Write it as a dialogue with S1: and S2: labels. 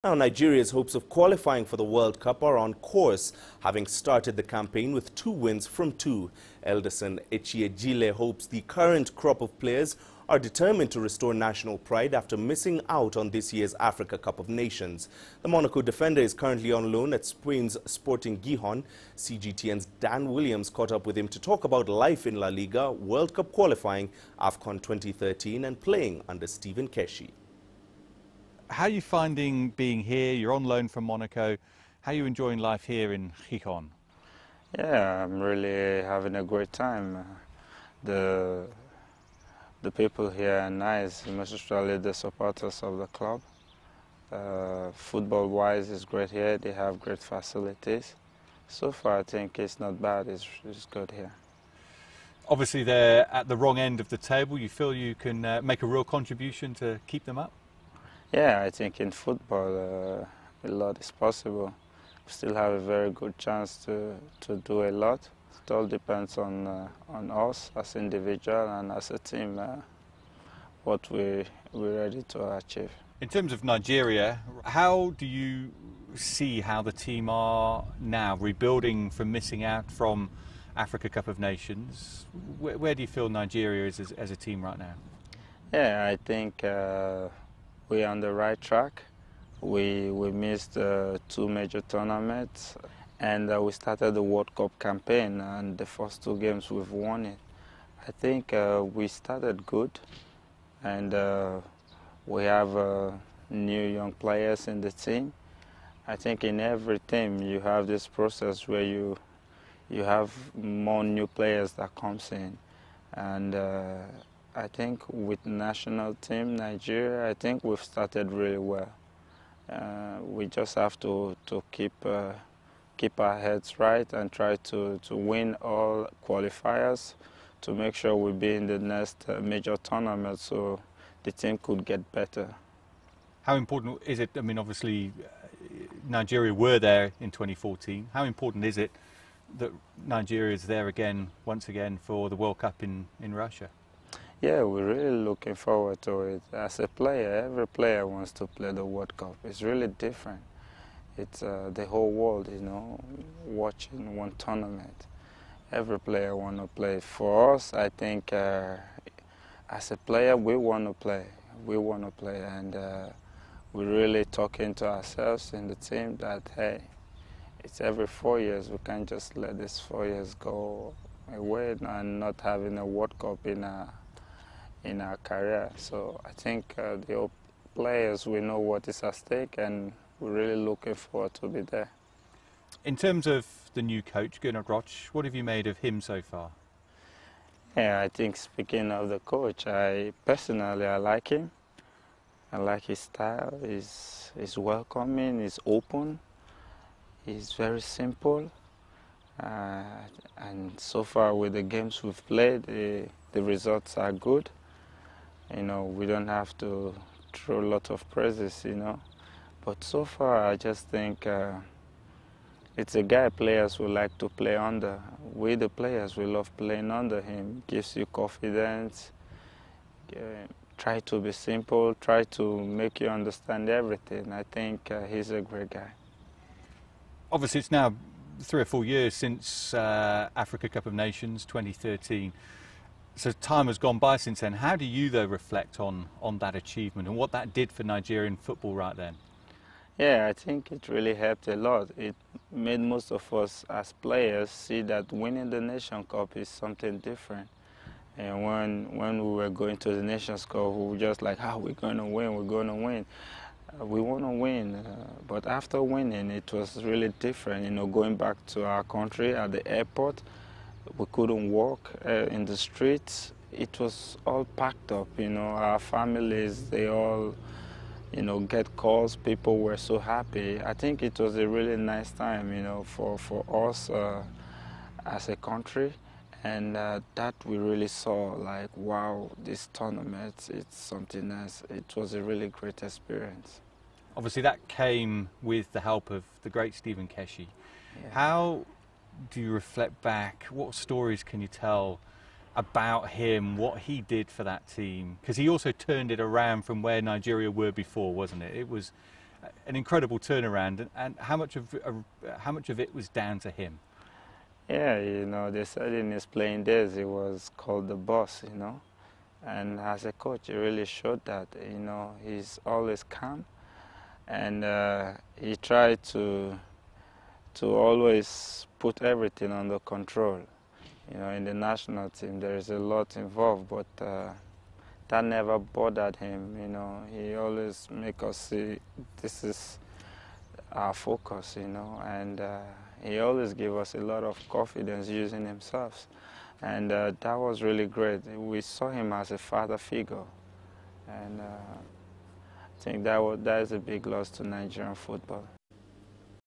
S1: Now, Nigeria's hopes of qualifying for the World Cup are on course, having started the campaign with 2 wins from 2. Elderson Echiejile hopes the current crop of players are determined to restore national pride after missing out on this year's Africa Cup of Nations. The Monaco defender is currently on loan at Spain's Sporting Gijon. CGTN's Dan Williams caught up with him to talk about life in La Liga, World Cup qualifying, AFCON 2013 and playing under Stephen Keshi.
S2: How are you finding being here? You're on loan from Monaco. How are you enjoying life here in Gijon?
S3: Yeah, I'm really having a great time. The people here are nice, most especially the supporters of the club. Football-wise, it's great here. They have great facilities. So far, I think it's not bad. It's good here. Obviously,
S2: they're at the wrong end of the table. You feel you can make a real contribution to keep them up?
S3: Yeah, I think in football a lot is possible. We still have a very good chance to do a lot. It all depends on us as individuals and as a team, what we're ready to achieve.
S2: In terms of Nigeria, how do you see how the team are now, rebuilding from missing out from Africa Cup of Nations? Where do you feel Nigeria is as a team right now?
S3: Yeah, I think we're on the right track. We missed 2 major tournaments, and we started the World Cup campaign, and the first 2 games we've won it. I think we started good, and we have new young players in the team. I think in every team you have this process where you have more new players that comes in, and I think with national team Nigeria, I think we've started really well. We just have to keep our heads right and try to win all qualifiers to make sure we'll be in the next major tournament so the team could get better.
S2: How important is it? I mean, obviously Nigeria were there in 2014. How important is it that Nigeria is there again, once again, for the World Cup in Russia?
S3: Yeah, we're really looking forward to it. As a player, every player wants to play the World Cup. It's really different. It's the whole world, you know, watching one tournament. Every player wants to play. For us, I think, as a player, we want to play. We want to play, and we're really talking to ourselves in the team that, hey, it's every 4 years. We can't just let this 4 years go away and not having a World Cup in our career. So I think the players, we know what is at stake, and we're really looking forward to be there.
S2: In terms of the new coach, Gijon, what have you made of him so far?
S3: Yeah, I think speaking of the coach, personally I like him. I like his style. He's welcoming, he's open, he's very simple. And so far with the games we've played, the results are good. You know, we don't have to throw a lot of praises, you know. But so far, I just think it's a guy players will like to play under. We, the players, we love playing under him. Gives you confidence. Try to be simple. Try to make you understand everything. I think he's a great guy.
S2: Obviously, it's now 3 or 4 years since Africa Cup of Nations 2013. So time has gone by since then. How do you, though, reflect on that achievement and what that did for Nigerian football right then?
S3: Yeah, I think it really helped a lot. It made most of us as players see that winning the Nation Cup is something different. And when we were going to the Nations Cup, we were just like, we're going to win, we're going to win. We want to win, but after winning, it was really different. You know, going back to our country at the airport, we couldn't walk in the streets. It was all packed up, you know. Our families, they all, you know, get calls. People were so happy. I think it was a really nice time, you know, for us as a country. And that we really saw, like, wow, this tournament, it's something else. It was a really great experience.
S2: Obviously, that came with the help of the great Stephen Keshi. Yeah. How do you reflect back? What stories can you tell about him, what he did for that team? Because he also turned it around from where Nigeria were before, wasn't it? It was an incredible turnaround. And how much of it was down to him?
S3: Yeah, you know, they said in his playing days he was called the boss, you know. And as a coach, he really showed that, you know, he's always calm. And he tried to always put everything under control. You know, in the national team, there is a lot involved, but that never bothered him. You know, he always make us see this is our focus. You know, and he always gave us a lot of confidence using himself, and that was really great. We saw him as a father figure, and I think that is a big loss to Nigerian football.